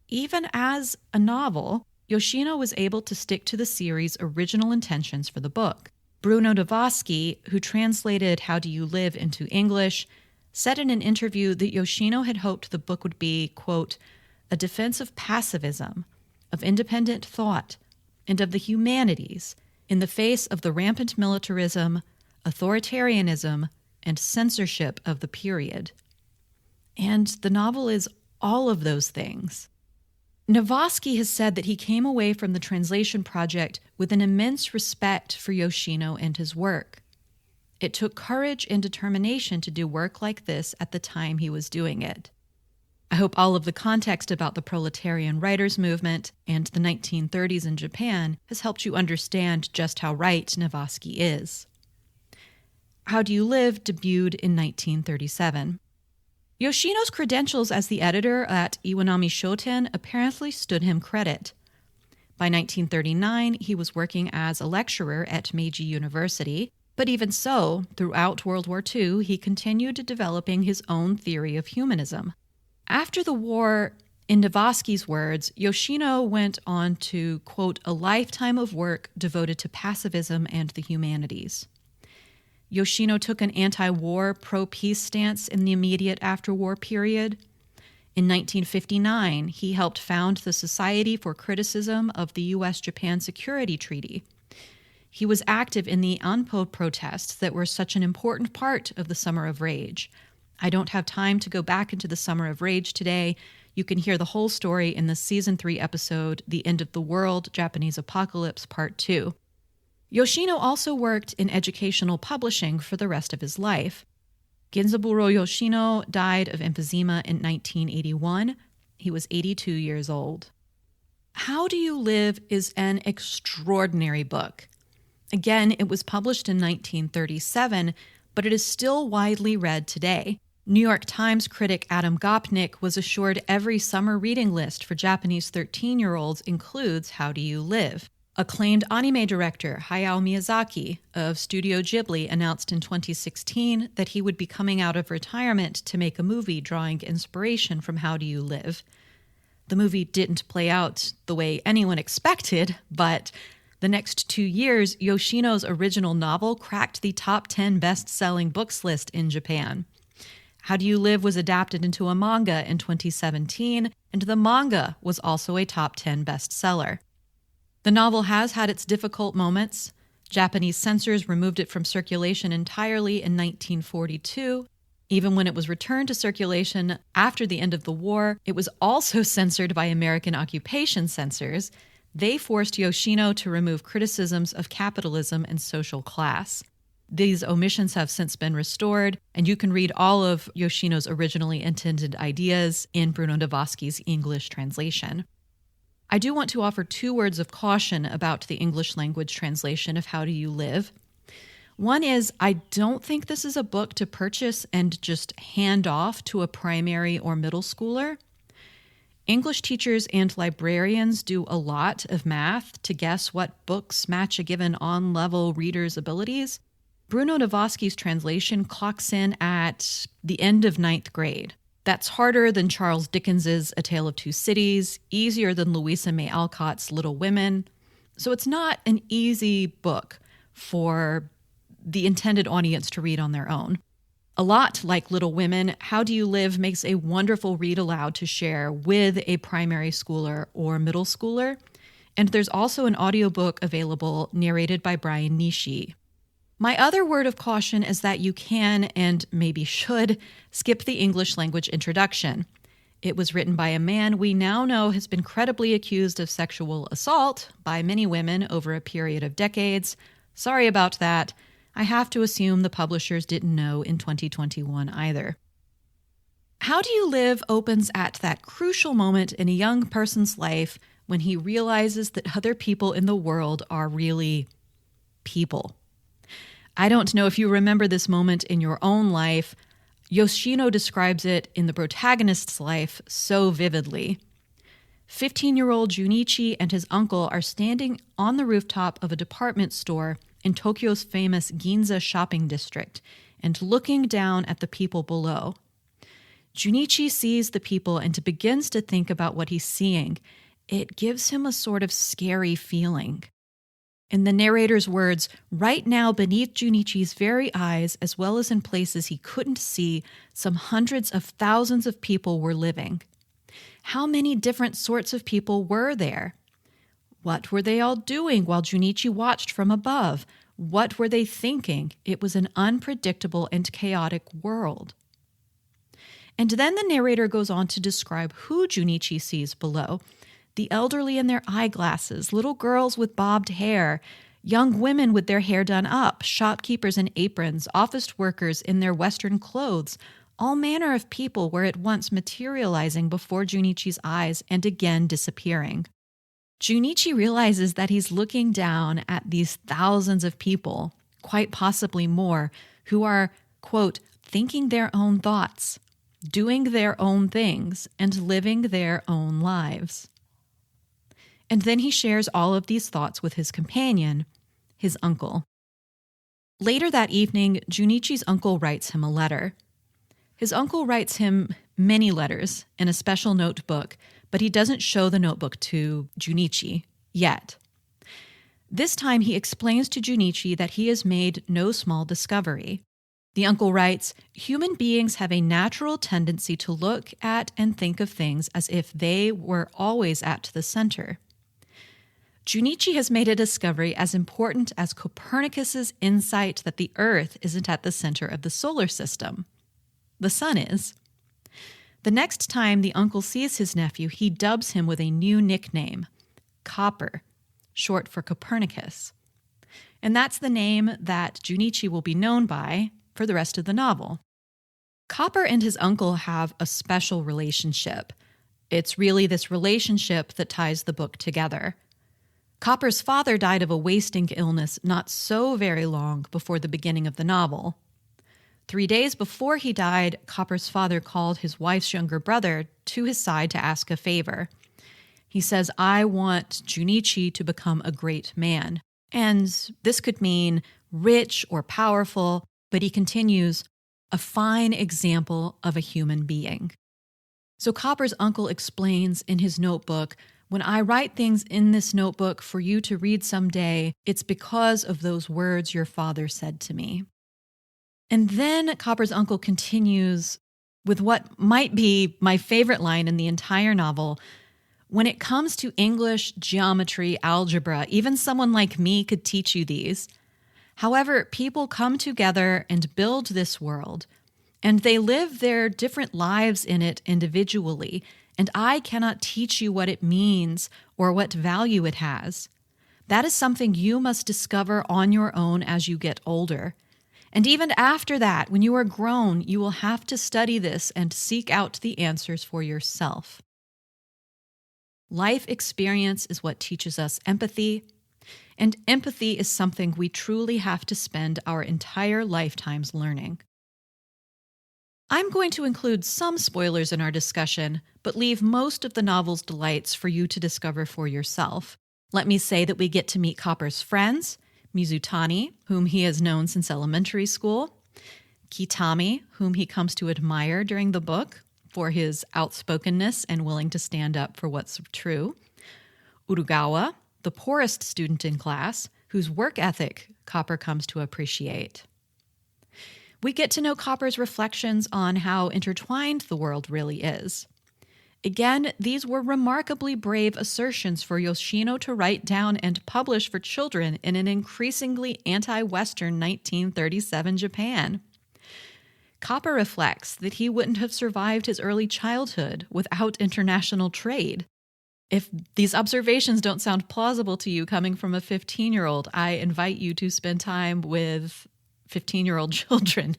A: Even as a novel, Yoshino was able to stick to the series' original intentions for the book. Bruno Davosky, who translated How Do You Live into English, said in an interview that Yoshino had hoped the book would be, quote, a defense of pacifism, of independent thought, and of the humanities in the face of the rampant militarism, authoritarianism, and censorship of the period. And the novel is all of those things. Navosky has said that he came away from the translation project with an immense respect for Yoshino and his work. It took courage and determination to do work like this at the time he was doing it. I hope all of the context about the proletarian writers' movement and the 1930s in Japan has helped you understand just how right Navosky is. How Do You Live debuted in 1937. Yoshino's credentials as the editor at Iwanami Shoten apparently stood him credit. By 1939, he was working as a lecturer at Meiji University, but even so, throughout World War II, he continued developing his own theory of humanism. After the war, in Navosky's words, Yoshino went on to, quote, a lifetime of work devoted to pacifism and the humanities. Yoshino took an anti-war, pro-peace stance in the immediate after-war period. In 1959, he helped found the Society for Criticism of the U.S.-Japan Security Treaty. He was active in the Anpo protests that were such an important part of the Summer of Rage. I don't have time to go back into the Summer of Rage today. You can hear the whole story in the Season 3 episode, The End of the World, Japanese Apocalypse, Part 2. Yoshino also worked in educational publishing for the rest of his life. Genzaburo Yoshino died of emphysema in 1981. He was 82 years old. How Do You Live is an extraordinary book. Again, it was published in 1937, but it is still widely read today. New York Times critic Adam Gopnik was assured every summer reading list for Japanese 13-year-olds includes How Do You Live. Acclaimed anime director Hayao Miyazaki of Studio Ghibli announced in 2016 that he would be coming out of retirement to make a movie drawing inspiration from How Do You Live. The movie didn't play out the way anyone expected, but the next 2 years, Yoshino's original novel cracked the top 10 best-selling books list in Japan. How Do You Live was adapted into a manga in 2017, and the manga was also a top 10 bestseller. The novel has had its difficult moments. Japanese censors removed it from circulation entirely in 1942. Even when it was returned to circulation after the end of the war, it was also censored by American occupation censors. They forced Yoshino to remove criticisms of capitalism and social class. These omissions have since been restored, and you can read all of Yoshino's originally intended ideas in Bruno Davosky's English translation. I do want to offer 2 words of caution about the English language translation of How Do You Live. One is, I don't think this is a book to purchase and just hand off to a primary or middle schooler. English teachers and librarians do a lot of math to guess what books match a given on-level reader's abilities. Bruno Davosky's translation clocks in at the end of 9th grade. That's harder than Charles Dickens's A Tale of Two Cities, easier than Louisa May Alcott's Little Women. So it's not an easy book for the intended audience to read on their own. A lot like Little Women, How Do You Live makes a wonderful read aloud to share with a primary schooler or middle schooler. And there's also an audiobook available narrated by Brian Nishi. My other word of caution is that you can, and maybe should, skip the English language introduction. It was written by a man we now know has been credibly accused of sexual assault by many women over a period of decades. Sorry about that. I have to assume the publishers didn't know in 2021 either. How Do You Live opens at that crucial moment in a young person's life when he realizes that other people in the world are really people. I don't know if you remember this moment in your own life. Yoshino describes it in the protagonist's life so vividly. 15-year-old Junichi and his uncle are standing on the rooftop of a department store in Tokyo's famous Ginza shopping district and looking down at the people below. Junichi sees the people and begins to think about what he's seeing. It gives him a sort of scary feeling. In the narrator's words, right now beneath Junichi's very eyes, as well as in places he couldn't see, some hundreds of thousands of people were living. How many different sorts of people were there? What were they all doing while Junichi watched from above? What were they thinking? It was an unpredictable and chaotic world. And then the narrator goes on to describe who Junichi sees below. The elderly in their eyeglasses, little girls with bobbed hair, young women with their hair done up, shopkeepers in aprons, office workers in their Western clothes. All manner of people were at once materializing before Junichi's eyes and again disappearing. Junichi realizes that he's looking down at these thousands of people, quite possibly more, who are, quote, thinking their own thoughts, doing their own things, and living their own lives. And then he shares all of these thoughts with his companion, his uncle. Later that evening, Junichi's uncle writes him a letter. His uncle writes him many letters in a special notebook, but he doesn't show the notebook to Junichi yet. This time he explains to Junichi that he has made no small discovery. The uncle writes, human beings have a natural tendency to look at and think of things as if they were always at the center. Junichi has made a discovery as important as Copernicus's insight that the Earth isn't at the center of the solar system. The sun is. The next time the uncle sees his nephew, he dubs him with a new nickname, Copper, short for Copernicus. And that's the name that Junichi will be known by for the rest of the novel. Copper and his uncle have a special relationship. It's really this relationship that ties the book together. Copper's father died of a wasting illness not so very long before the beginning of the novel. 3 days before he died, Copper's father called his wife's younger brother to his side to ask a favor. He says, I want Junichi to become a great man. And this could mean rich or powerful, but he continues, a fine example of a human being. So Copper's uncle explains in his notebook, when I write things in this notebook for you to read someday, it's because of those words your father said to me. And then Copper's uncle continues with what might be my favorite line in the entire novel. When it comes to English, geometry, algebra, even someone like me could teach you these. However, people come together and build this world, and they live their different lives in it individually, and I cannot teach you what it means or what value it has. That is something you must discover on your own as you get older. And even after that, when you are grown, you will have to study this and seek out the answers for yourself. Life experience is what teaches us empathy, and empathy is something we truly have to spend our entire lifetimes learning. I'm going to include some spoilers in our discussion, but leave most of the novel's delights for you to discover for yourself. Let me say that we get to meet Copper's friends, Mizutani, whom he has known since elementary school, Kitami, whom he comes to admire during the book, for his outspokenness and willing to stand up for what's true. Urugawa, the poorest student in class, whose work ethic Copper comes to appreciate. We get to know Copper's reflections on how intertwined the world really is. Again, these were remarkably brave assertions for Yoshino to write down and publish for children in an increasingly anti-Western 1937 Japan. Copper reflects that he wouldn't have survived his early childhood without international trade. If these observations don't sound plausible to you coming from a 15-year-old, I invite you to spend time with 15-year-old children,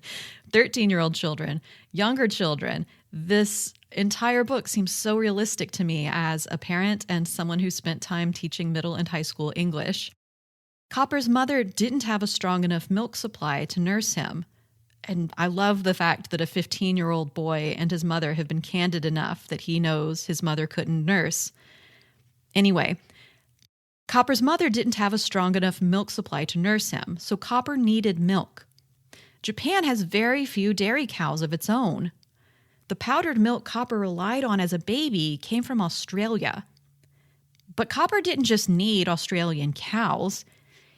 A: 13-year-old children, younger children. This entire book seems so realistic to me as a parent and someone who spent time teaching middle and high school English. Copper's mother didn't have a strong enough milk supply to nurse him. And I love the fact that a 15-year-old boy and his mother have been candid enough that he knows his mother couldn't nurse. Anyway, Copper's mother didn't have a strong enough milk supply to nurse him, so Copper needed milk. Japan has very few dairy cows of its own. The powdered milk Copper relied on as a baby came from Australia. But Copper didn't just need Australian cows.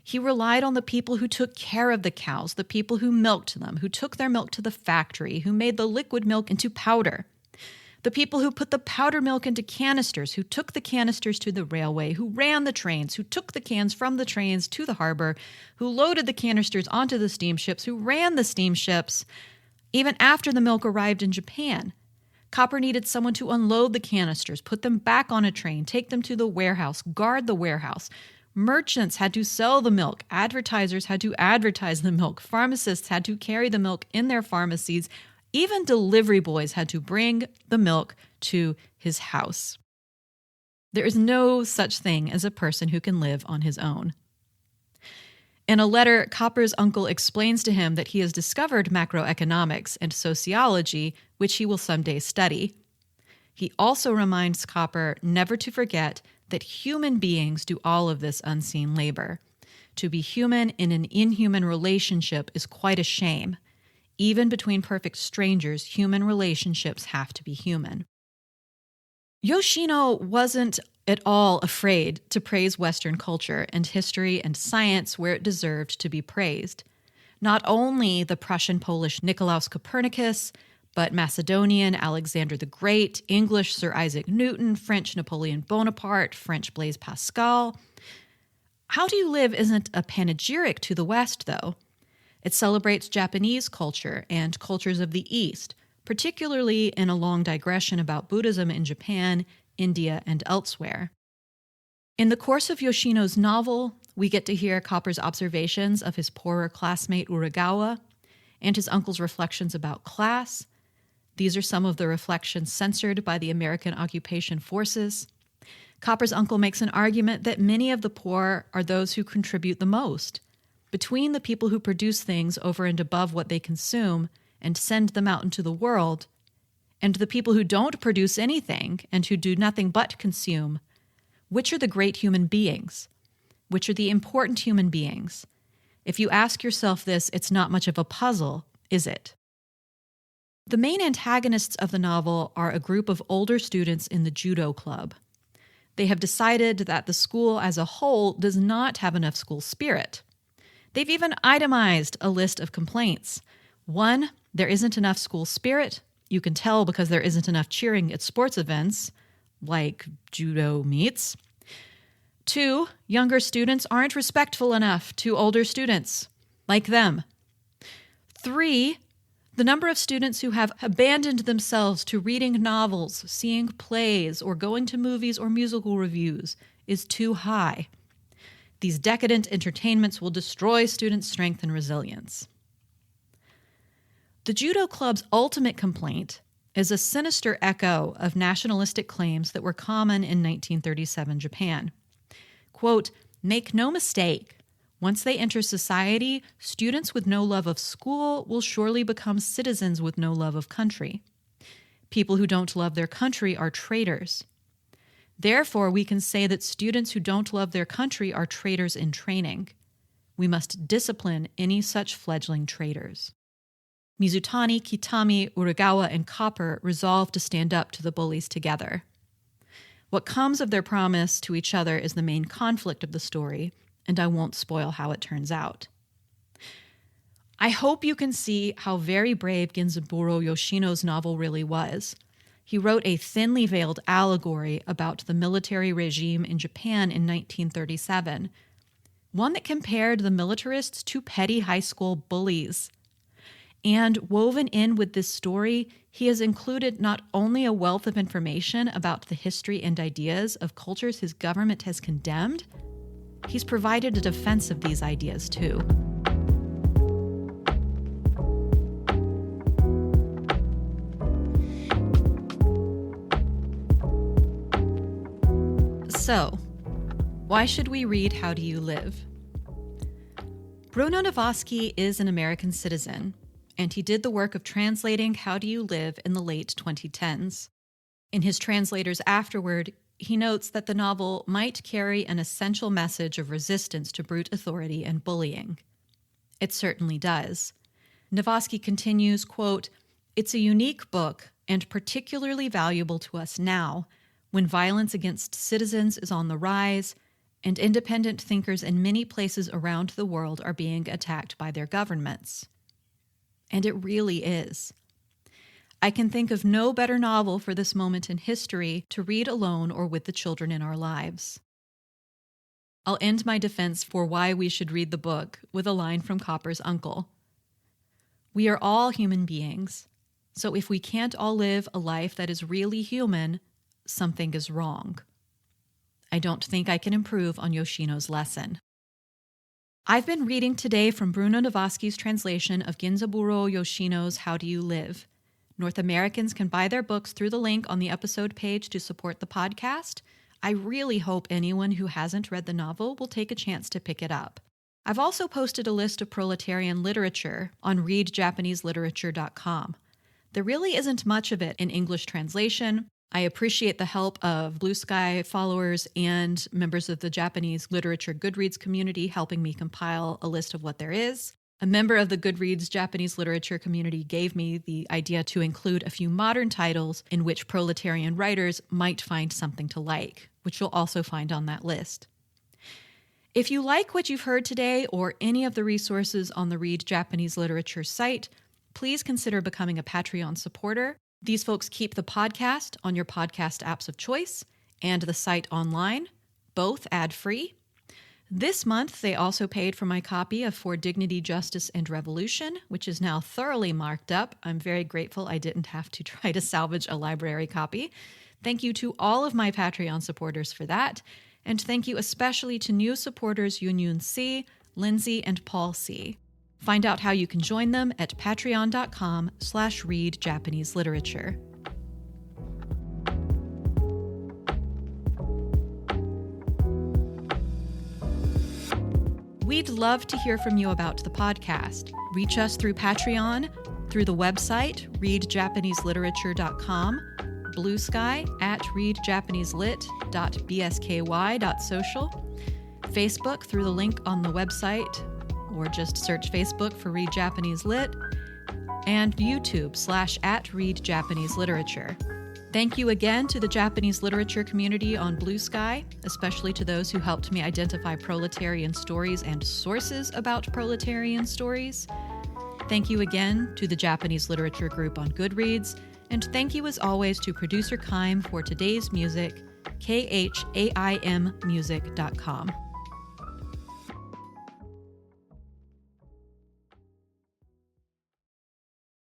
A: He relied on the people who took care of the cows, the people who milked them, who took their milk to the factory, who made the liquid milk into powder. The people who put the powder milk into canisters, who took the canisters to the railway, who ran the trains, who took the cans from the trains to the harbor, who loaded the canisters onto the steamships, who ran the steamships. Even after the milk arrived in Japan, Copper needed someone to unload the canisters, put them back on a train, take them to the warehouse, guard the warehouse. Merchants had to sell the milk. Advertisers had to advertise the milk. Pharmacists had to carry the milk in their pharmacies. Even delivery boys had to bring the milk to his house. There is no such thing as a person who can live on his own. In a letter, Copper's uncle explains to him that he has discovered macroeconomics and sociology, which he will someday study. He also reminds Copper never to forget that human beings do all of this unseen labor. To be human in an inhuman relationship is quite a shame. Even between perfect strangers, human relationships have to be human. Yoshino wasn't at all afraid to praise Western culture and history and science where it deserved to be praised. Not only the Prussian-Polish Nicolaus Copernicus, but Macedonian Alexander the Great, English Sir Isaac Newton, French Napoleon Bonaparte, French Blaise Pascal. How Do You Live isn't a panegyric to the West, though. It celebrates Japanese culture and cultures of the East, particularly in a long digression about Buddhism in Japan, India, and elsewhere. In the course of Yoshino's novel, we get to hear Copper's observations of his poorer classmate Urugawa and his uncle's reflections about class. These are some of the reflections censored by the American occupation forces. Copper's uncle makes an argument that many of the poor are those who contribute the most. Between the people who produce things over and above what they consume and send them out into the world, and the people who don't produce anything and who do nothing but consume, which are the great human beings? Which are the important human beings? If you ask yourself this, it's not much of a puzzle, is it? The main antagonists of the novel are a group of older students in the judo club. They have decided that the school as a whole does not have enough school spirit. They've even itemized a list of complaints. 1, there isn't enough school spirit. You can tell because there isn't enough cheering at sports events, like judo meets. 2, younger students aren't respectful enough to older students, like them. 3, the number of students who have abandoned themselves to reading novels, seeing plays, or going to movies or musical reviews is too high. These decadent entertainments will destroy students' strength and resilience. The judo club's ultimate complaint is a sinister echo of nationalistic claims that were common in 1937 Japan. Quote, "Make no mistake, once they enter society, students with no love of school will surely become citizens with no love of country. People who don't love their country are traitors. Therefore, we can say that students who don't love their country are traitors in training. We must discipline any such fledgling traitors." Mizutani, Kitami, Urugawa, and Copper resolve to stand up to the bullies together. What comes of their promise to each other is the main conflict of the story, and I won't spoil how it turns out. I hope you can see how very brave Genzaburo Yoshino's novel really was. He wrote a thinly veiled allegory about the military regime in Japan in 1937, one that compared the militarists to petty high school bullies. And woven in with this story, he has included not only a wealth of information about the history and ideas of cultures his government has condemned, he's provided a defense of these ideas too. So, why should we read How Do You Live? Bruno Navasky is an American citizen, and he did the work of translating How Do You Live in the late 2010s. In his translators afterward, he notes that the novel might carry an essential message of resistance to brute authority and bullying. It certainly does. Navasky continues, quote, "It's a unique book and particularly valuable to us now, when violence against citizens is on the rise and independent thinkers in many places around the world are being attacked by their governments." And it really is. I can think of no better novel for this moment in history to read alone or with the children in our lives. I'll end my defense for why we should read the book with a line from Copper's uncle. We are all human beings, so if we can't all live a life that is really human, something is wrong. I don't think I can improve on Yoshino's lesson. I've been reading today from Bruno Navasky's translation of Genzaburo Yoshino's How Do You Live? North Americans can buy their books through the link on the episode page to support the podcast. I really hope anyone who hasn't read the novel will take a chance to pick it up. I've also posted a list of proletarian literature on readjapaneseliterature.com. There really isn't much of it in English translation. I appreciate the help of Blue Sky followers and members of the Japanese literature Goodreads community helping me compile a list of what there is. A member of the Goodreads Japanese literature community gave me the idea to include a few modern titles in which proletarian writers might find something to like, which you'll also find on that list. If you like what you've heard today or any of the resources on the Read Japanese Literature site, please consider becoming a Patreon supporter. These folks keep the podcast on your podcast apps of choice and the site online, both ad-free. This month, they also paid for my copy of For Dignity, Justice, and Revolution, which is now thoroughly marked up. I'm very grateful I didn't have to try to salvage a library copy. Thank you to all of my Patreon supporters for that. And thank you especially to new supporters Yunyun C., Lindsay, and Paul C. Find out how you can join them at patreon.com/readjapaneseliterature. We'd love to hear from you about the podcast. Reach us through Patreon, through the website, readjapaneseliterature.com, Blue Sky at readjapaneselit.bsky.social, Facebook through the link on the website, or just search Facebook for Read Japanese Lit, and YouTube /@readjapaneseliterature. Thank you again to the Japanese literature community on Blue Sky, especially to those who helped me identify proletarian stories and sources about proletarian stories. Thank you again to the Japanese literature group on Goodreads, and thank you as always to producer Kaim for today's music, khaiMmusic.com.